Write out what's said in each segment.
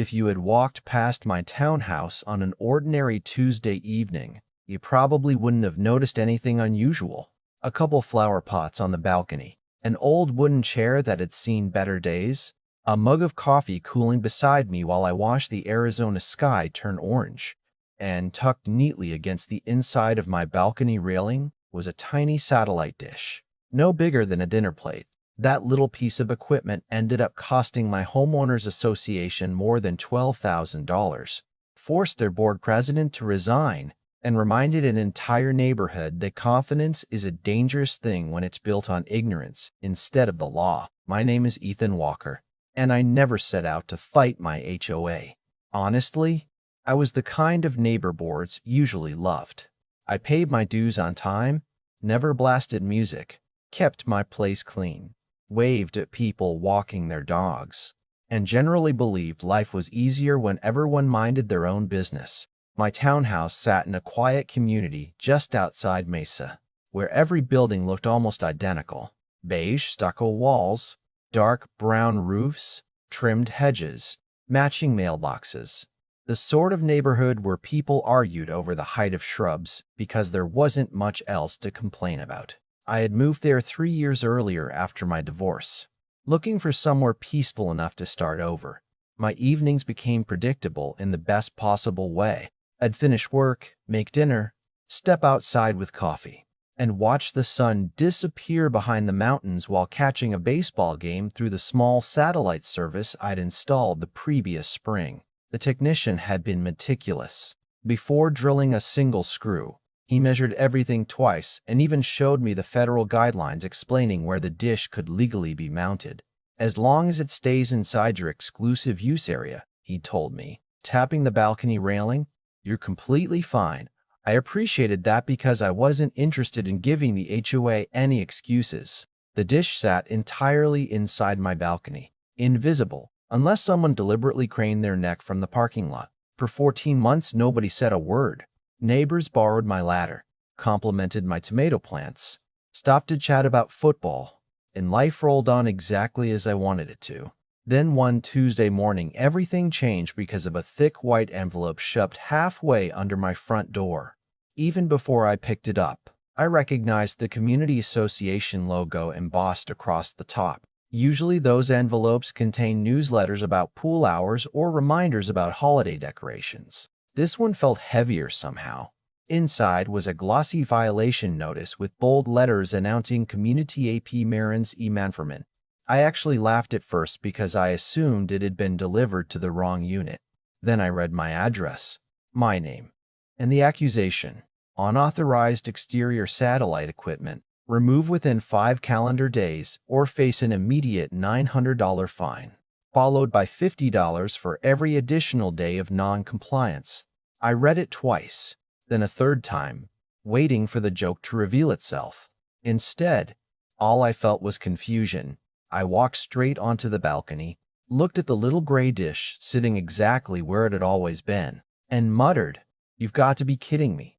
If you had walked past my townhouse on an ordinary Tuesday evening, you probably wouldn't have noticed anything unusual. A couple flower pots on the balcony, an old wooden chair that had seen better days, a mug of coffee cooling beside me while I watched the Arizona sky turn orange, and tucked neatly against the inside of my balcony railing was a tiny satellite dish, no bigger than a dinner plate. That little piece of equipment ended up costing my homeowners association more than $12,000, forced their board president to resign, and reminded an entire neighborhood that confidence is a dangerous thing when it's built on ignorance instead of the law. My name is Ethan Walker, and I never set out to fight my HOA. Honestly, I was the kind of neighbor boards usually loved. I paid my dues on time, never blasted music, kept my place clean, waved at people walking their dogs, and generally believed life was easier when everyone minded their own business. My townhouse sat in a quiet community just outside Mesa, where every building looked almost identical. Beige stucco walls, dark brown roofs, trimmed hedges, matching mailboxes. The sort of neighborhood where people argued over the height of shrubs because there wasn't much else to complain about. I had moved there 3 years earlier after my divorce, looking for somewhere peaceful enough to start over. My evenings became predictable in the best possible way. I'd finish work, make dinner, step outside with coffee, and watch the sun disappear behind the mountains while catching a baseball game through the small satellite service I'd installed the previous spring. The technician had been meticulous. Before drilling a single screw, he measured everything twice and even showed me the federal guidelines explaining where the dish could legally be mounted. As long as it stays inside your exclusive use area, he told me, tapping the balcony railing, you're completely fine. I appreciated that because I wasn't interested in giving the HOA any excuses. The dish sat entirely inside my balcony, invisible, unless someone deliberately craned their neck from the parking lot. For 14 months, nobody said a word. Neighbors borrowed my ladder, complimented my tomato plants, stopped to chat about football, and life rolled on exactly as I wanted it to. Then one Tuesday morning, everything changed because of a thick white envelope shoved halfway under my front door. Even before I picked it up, I recognized the Community Association logo embossed across the top. Usually those envelopes contain newsletters about pool hours or reminders about holiday decorations. This one felt heavier somehow. Inside was a glossy violation notice with bold letters announcing Community AP Marins Emanforment. I actually laughed at first because I assumed it had been delivered to the wrong unit. Then I read my address, my name, and the accusation: unauthorized exterior satellite equipment. Remove within 5 calendar days or face an immediate $900 fine, followed by $50 for every additional day of non-compliance. I read it twice, then a third time, waiting for the joke to reveal itself. Instead, all I felt was confusion. I walked straight onto the balcony, looked at the little gray dish sitting exactly where it had always been, and muttered, "You've got to be kidding me."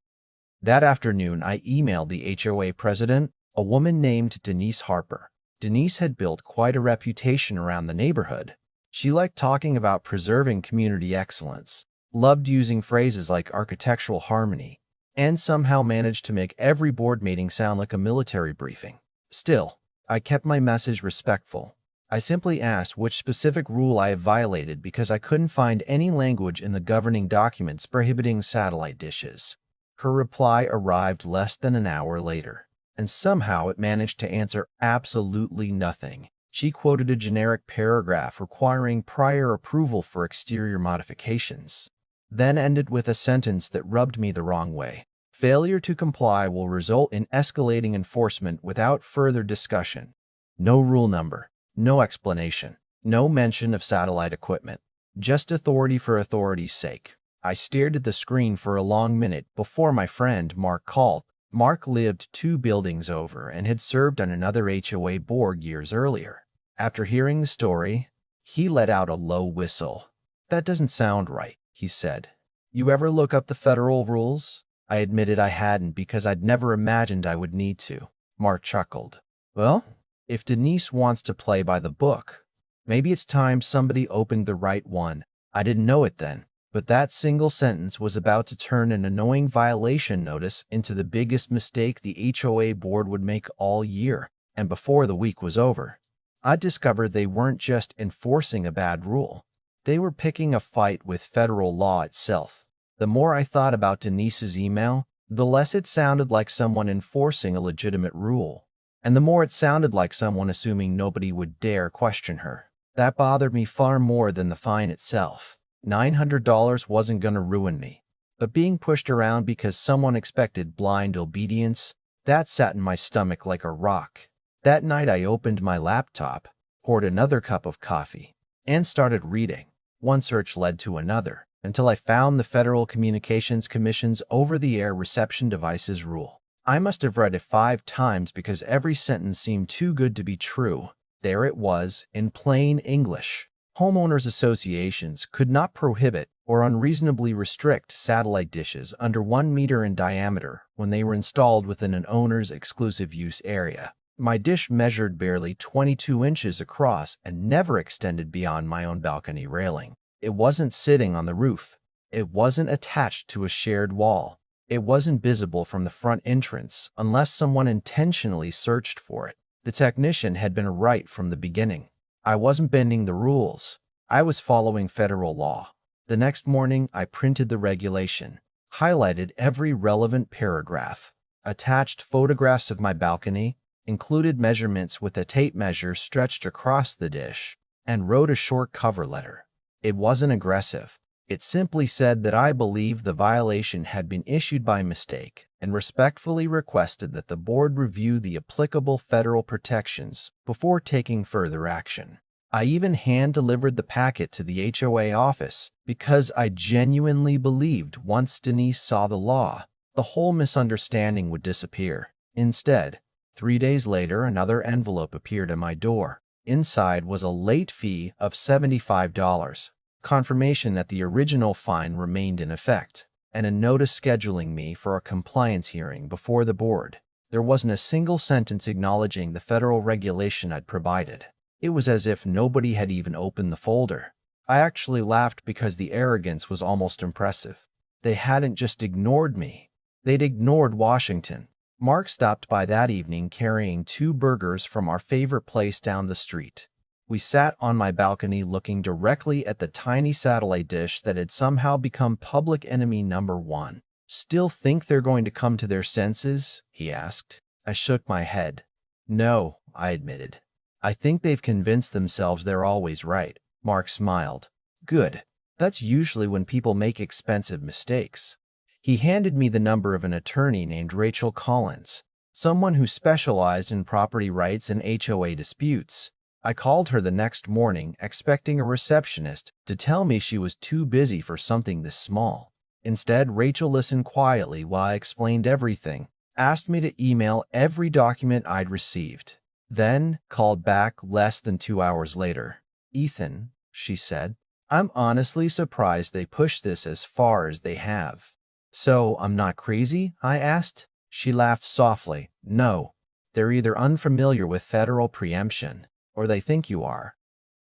That afternoon, I emailed the HOA president, a woman named Denise Harper. Denise had built quite a reputation around the neighborhood. She liked talking about preserving community excellence, loved using phrases like architectural harmony, and somehow managed to make every board meeting sound like a military briefing. Still, I kept my message respectful. I simply asked which specific rule I had violated because I couldn't find any language in the governing documents prohibiting satellite dishes. Her reply arrived less than an hour later, and somehow it managed to answer absolutely nothing. She quoted a generic paragraph requiring prior approval for exterior modifications, then ended with a sentence that rubbed me the wrong way. Failure to comply will result in escalating enforcement without further discussion. No rule number, no explanation, no mention of satellite equipment, just authority for authority's sake. I stared at the screen for a long minute before my friend Mark called. Mark lived 2 buildings over and had served on another HOA board years earlier. After hearing the story, he let out a low whistle. "That doesn't sound right," he said. "You ever look up the federal rules?" I admitted I hadn't because I'd never imagined I would need to. Mark chuckled. "Well, if Denise wants to play by the book, maybe it's time somebody opened the right one." I didn't know it then, but that single sentence was about to turn an annoying violation notice into the biggest mistake the HOA board would make all year, and before the week was over, I discovered they weren't just enforcing a bad rule. They were picking a fight with federal law itself. The more I thought about Denise's email, the less it sounded like someone enforcing a legitimate rule, and the more it sounded like someone assuming nobody would dare question her. That bothered me far more than the fine itself. $900 wasn't going to ruin me, but being pushed around because someone expected blind obedience, that sat in my stomach like a rock. That night I opened my laptop, poured another cup of coffee, and started reading. One search led to another, until I found the Federal Communications Commission's over-the-air reception devices rule. I must have read it 5 times because every sentence seemed too good to be true. There it was, in plain English. Homeowners associations could not prohibit or unreasonably restrict satellite dishes under 1 meter in diameter when they were installed within an owner's exclusive use area. My dish measured barely 22 inches across and never extended beyond my own balcony railing. It wasn't sitting on the roof. It wasn't attached to a shared wall. It wasn't visible from the front entrance unless someone intentionally searched for it. The technician had been right from the beginning. I wasn't bending the rules. I was following federal law. The next morning, I printed the regulation, highlighted every relevant paragraph, attached photographs of my balcony, included measurements with a tape measure stretched across the dish, and wrote a short cover letter. It wasn't aggressive. It simply said that I believed the violation had been issued by mistake and respectfully requested that the board review the applicable federal protections before taking further action. I even hand-delivered the packet to the HOA office because I genuinely believed once Denise saw the law, the whole misunderstanding would disappear. Instead, 3 days later, another envelope appeared at my door. Inside was a late fee of $75, confirmation that the original fine remained in effect, and a notice scheduling me for a compliance hearing before the board. There wasn't a single sentence acknowledging the federal regulation I'd provided. It was as if nobody had even opened the folder. I actually laughed because the arrogance was almost impressive. They hadn't just ignored me. They'd ignored Washington. Mark stopped by that evening carrying 2 burgers from our favorite place down the street. We sat on my balcony looking directly at the tiny satellite dish that had somehow become public enemy number 1. "Still think they're going to come to their senses?" he asked. I shook my head. "No," I admitted. "I think they've convinced themselves they're always right." Mark smiled. "Good. That's usually when people make expensive mistakes." He handed me the number of an attorney named Rachel Collins, someone who specialized in property rights and HOA disputes. I called her the next morning, expecting a receptionist to tell me she was too busy for something this small. Instead, Rachel listened quietly while I explained everything, asked me to email every document I'd received, then called back less than 2 hours later. "Ethan," she said, "I'm honestly surprised they pushed this as far as they have." "So I'm not crazy?" I asked. She laughed softly. "No, they're either unfamiliar with federal preemption, or they think you are."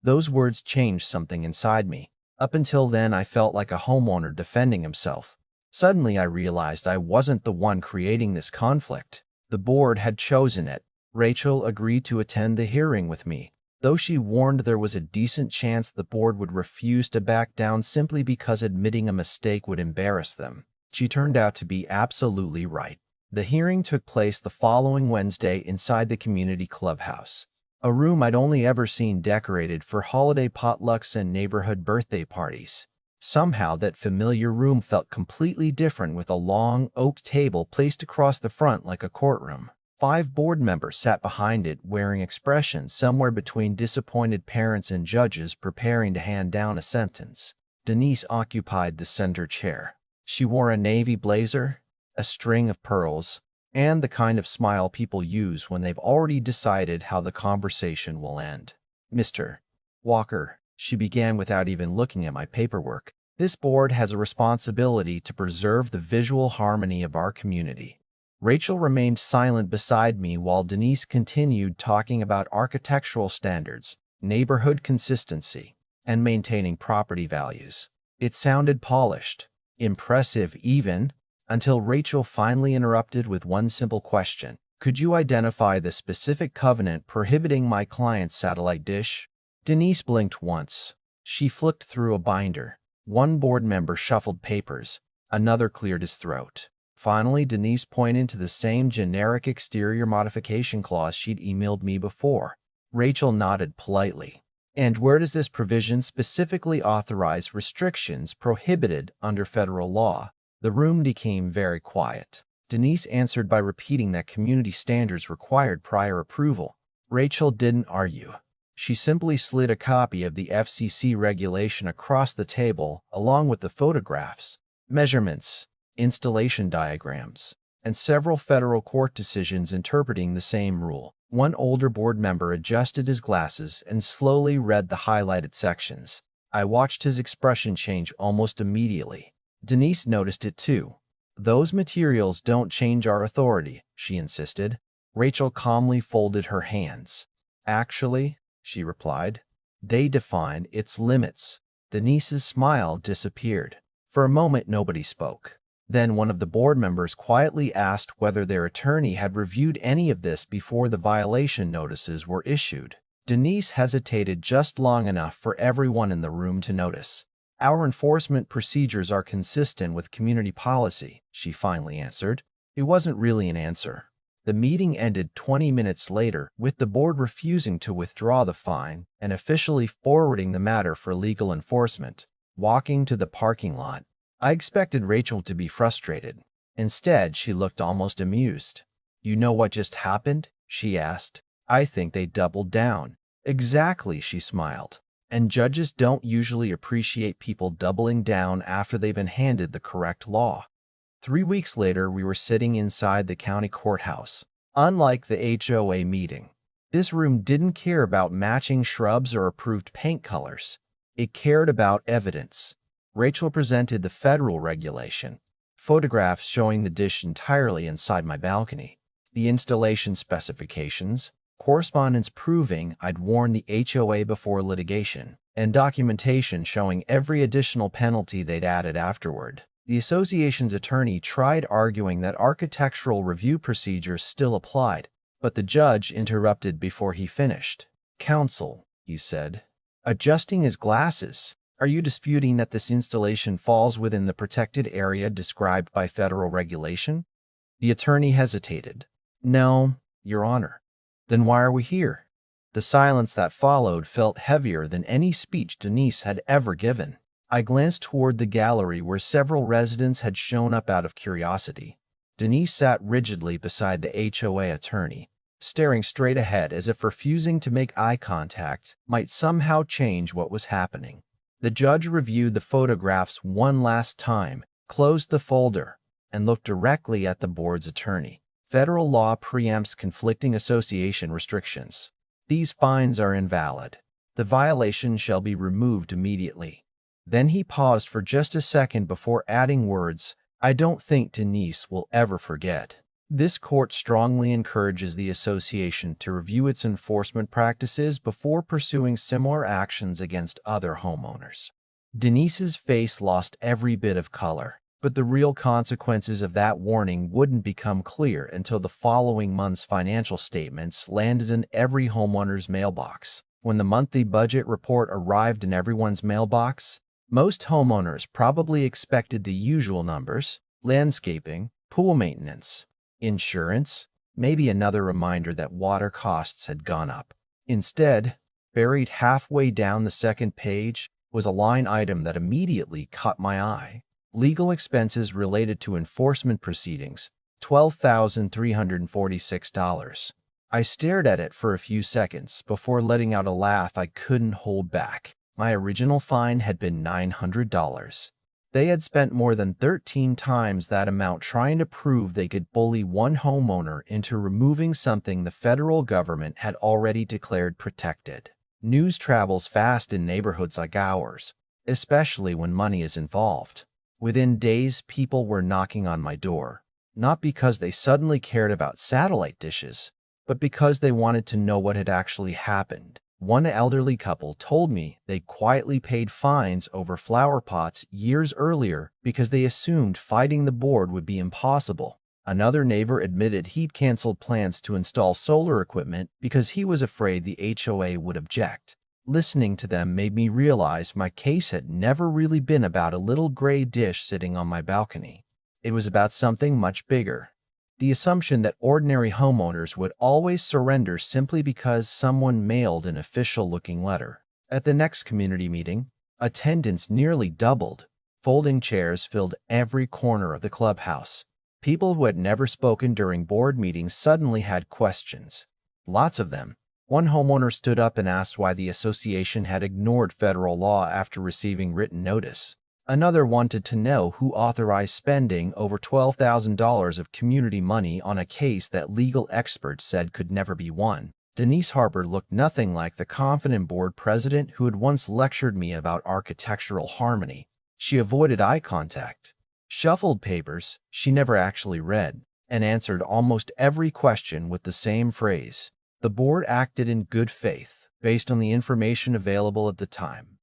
Those words changed something inside me. Up until then, I felt like a homeowner defending himself. Suddenly, I realized I wasn't the one creating this conflict. The board had chosen it. Rachel agreed to attend the hearing with me, though she warned there was a decent chance the board would refuse to back down simply because admitting a mistake would embarrass them. She turned out to be absolutely right. The hearing took place the following Wednesday inside the community clubhouse, a room I'd only ever seen decorated for holiday potlucks and neighborhood birthday parties. Somehow that familiar room felt completely different with a long oak table placed across the front like a courtroom. 5 board members sat behind it wearing expressions somewhere between disappointed parents and judges preparing to hand down a sentence. Denise occupied the center chair. She wore a navy blazer, a string of pearls, and the kind of smile people use when they've already decided how the conversation will end. "Mr. Walker," she began without even looking at my paperwork, "this board has a responsibility to preserve the visual harmony of our community." Rachel remained silent beside me while Denise continued talking about architectural standards, neighborhood consistency, and maintaining property values. It sounded polished, impressive even, until Rachel finally interrupted with one simple question. Could you identify the specific covenant prohibiting my client's satellite dish? Denise blinked once. She flicked through a binder. One board member shuffled papers. Another cleared his throat. Finally, Denise pointed to the same generic exterior modification clause she'd emailed me before. Rachel nodded politely. And where does this provision specifically authorize restrictions prohibited under federal law? The room became very quiet. Denise answered by repeating that community standards required prior approval. Rachel didn't argue. She simply slid a copy of the FCC regulation across the table along with the photographs, measurements, installation diagrams, and several federal court decisions interpreting the same rule. One older board member adjusted his glasses and slowly read the highlighted sections. I watched his expression change almost immediately. Denise noticed it too. Those materials don't change our authority, she insisted. Rachel calmly folded her hands. Actually, she replied, they define its limits. Denise's smile disappeared. For a moment, nobody spoke. Then one of the board members quietly asked whether their attorney had reviewed any of this before the violation notices were issued. Denise hesitated just long enough for everyone in the room to notice. Our enforcement procedures are consistent with community policy, she finally answered. It wasn't really an answer. The meeting ended 20 minutes later, with the board refusing to withdraw the fine and officially forwarding the matter for legal enforcement. Walking to the parking lot, I expected Rachel to be frustrated. Instead, she looked almost amused. You know what just happened? She asked. I think they doubled down. Exactly, she smiled. And judges don't usually appreciate people doubling down after they've been handed the correct law. 3 weeks later, we were sitting inside the county courthouse. Unlike the HOA meeting, this room didn't care about matching shrubs or approved paint colors. It cared about evidence. Rachel presented the federal regulation, photographs showing the dish entirely inside my balcony, the installation specifications, correspondence proving I'd warned the HOA before litigation, and documentation showing every additional penalty they'd added afterward. The association's attorney tried arguing that architectural review procedures still applied, but the judge interrupted before he finished. Counsel, he said, adjusting his glasses, are you disputing that this installation falls within the protected area described by federal regulation? The attorney hesitated. No, Your Honor. Then why are we here? The silence that followed felt heavier than any speech Denise had ever given. I glanced toward the gallery where several residents had shown up out of curiosity. Denise sat rigidly beside the HOA attorney, staring straight ahead as if refusing to make eye contact might somehow change what was happening. The judge reviewed the photographs one last time, closed the folder, and looked directly at the board's attorney. Federal law preempts conflicting association restrictions. These fines are invalid. The violation shall be removed immediately. Then he paused for just a second before adding words I don't think Denise will ever forget. This court strongly encourages the association to review its enforcement practices before pursuing similar actions against other homeowners. Denise's face lost every bit of color, but the real consequences of that warning wouldn't become clear until the following month's financial statements landed in every homeowner's mailbox. When the monthly budget report arrived in everyone's mailbox, most homeowners probably expected the usual numbers: landscaping, pool maintenance, insurance, maybe another reminder that water costs had gone up. Instead, buried halfway down the second page was a line item that immediately caught my eye. Legal expenses related to enforcement proceedings, $12,346. I stared at it for a few seconds before letting out a laugh I couldn't hold back. My original fine had been $900. They had spent more than 13 times that amount trying to prove they could bully one homeowner into removing something the federal government had already declared protected. News travels fast in neighborhoods like ours, especially when money is involved. Within days, people were knocking on my door, not because they suddenly cared about satellite dishes, but because they wanted to know what had actually happened. One elderly couple told me they quietly paid fines over flower pots years earlier because they assumed fighting the board would be impossible. Another neighbor admitted he'd canceled plans to install solar equipment because he was afraid the HOA would object. Listening to them made me realize my case had never really been about a little gray dish sitting on my balcony. It was about something much bigger. The assumption that ordinary homeowners would always surrender simply because someone mailed an official-looking letter. At the next community meeting, attendance nearly doubled. Folding chairs filled every corner of the clubhouse. People who had never spoken during board meetings suddenly had questions. Lots of them. One homeowner stood up and asked why the association had ignored federal law after receiving written notice. Another wanted to know who authorized spending over $12,000 of community money on a case that legal experts said could never be won. Denise Harper looked nothing like the confident board president who had once lectured me about architectural harmony. She avoided eye contact, shuffled papers she never actually read, and answered almost every question with the same phrase. The board acted in good faith, based on the information available at the time.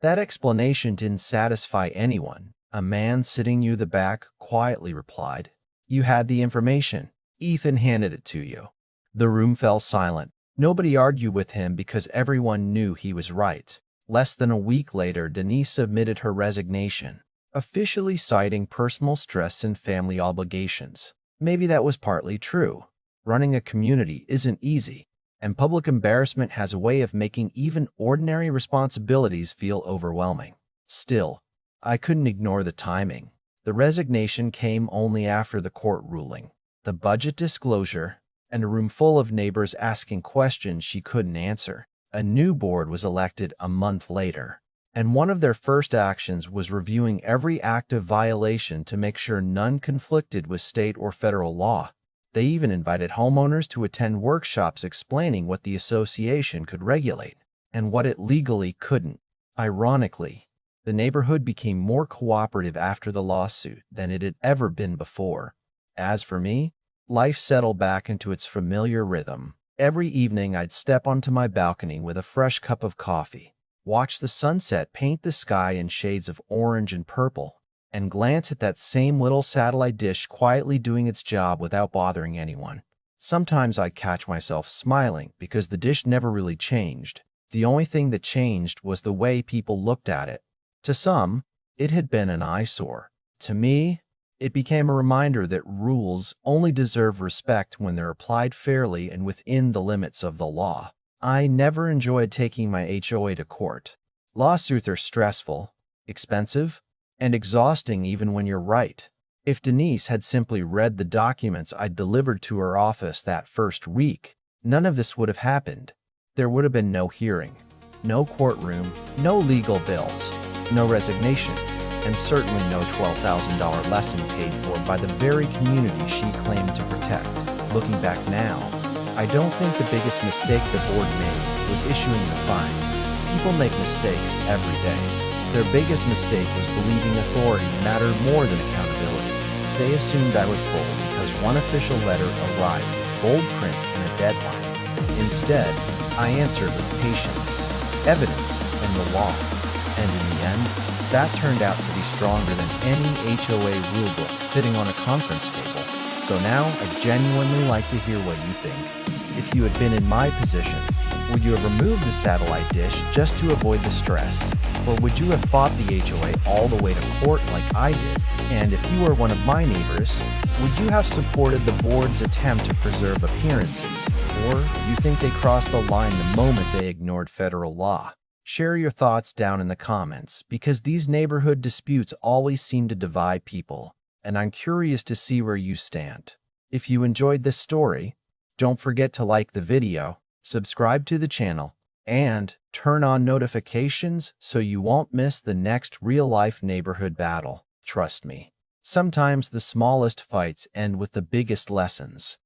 That explanation didn't satisfy anyone. A man sitting near the back quietly replied, "You had the information. Ethan handed it to you." The room fell silent. Nobody argued with him because everyone knew he was right. Less than a week later, Denise submitted her resignation, officially citing personal stress and family obligations. Maybe that was partly true. Running a community isn't easy, and public embarrassment has a way of making even ordinary responsibilities feel overwhelming. Still, I couldn't ignore the timing. The resignation came only after the court ruling, the budget disclosure, and a room full of neighbors asking questions she couldn't answer. A new board was elected a month later, and one of their first actions was reviewing every active violation to make sure none conflicted with state or federal law. They even invited homeowners to attend workshops explaining what the association could regulate and what it legally couldn't. Ironically, the neighborhood became more cooperative after the lawsuit than it had ever been before. As for me, life settled back into its familiar rhythm. Every evening I'd step onto my balcony with a fresh cup of coffee, watch the sunset paint the sky in shades of orange and purple, and glance at that same little satellite dish quietly doing its job without bothering anyone. Sometimes I'd catch myself smiling because the dish never really changed. The only thing that changed was the way people looked at it. To some, it had been an eyesore. To me, it became a reminder that rules only deserve respect when they're applied fairly and within the limits of the law. I never enjoyed taking my HOA to court. Lawsuits are stressful, expensive, and exhausting even when you're right. If Denise had simply read the documents I'd delivered to her office that first week, none of this would have happened. There would have been no hearing, no courtroom, no legal bills, no resignation, and certainly no $12,000 lesson paid for by the very community she claimed to protect. Looking back now, I don't think the biggest mistake the board made was issuing the fine. People make mistakes every day. Their biggest mistake was believing authority mattered more than accountability. They assumed I would fold because one official letter arrived with bold print and a deadline. Instead, I answered with patience, evidence, and the law. And in the end, that turned out to be stronger than any HOA rulebook sitting on a conference table. So now, I'd genuinely like to hear what you think. If you had been in my position, would you have removed the satellite dish just to avoid the stress? Or would you have fought the HOA all the way to court like I did? And if you were one of my neighbors, would you have supported the board's attempt to preserve appearances? Or do you think they crossed the line the moment they ignored federal law? Share your thoughts down in the comments, because these neighborhood disputes always seem to divide people, and I'm curious to see where you stand. If you enjoyed this story, don't forget to like the video, subscribe to the channel, and turn on notifications so you won't miss the next real-life neighborhood battle. Trust me, sometimes the smallest fights end with the biggest lessons.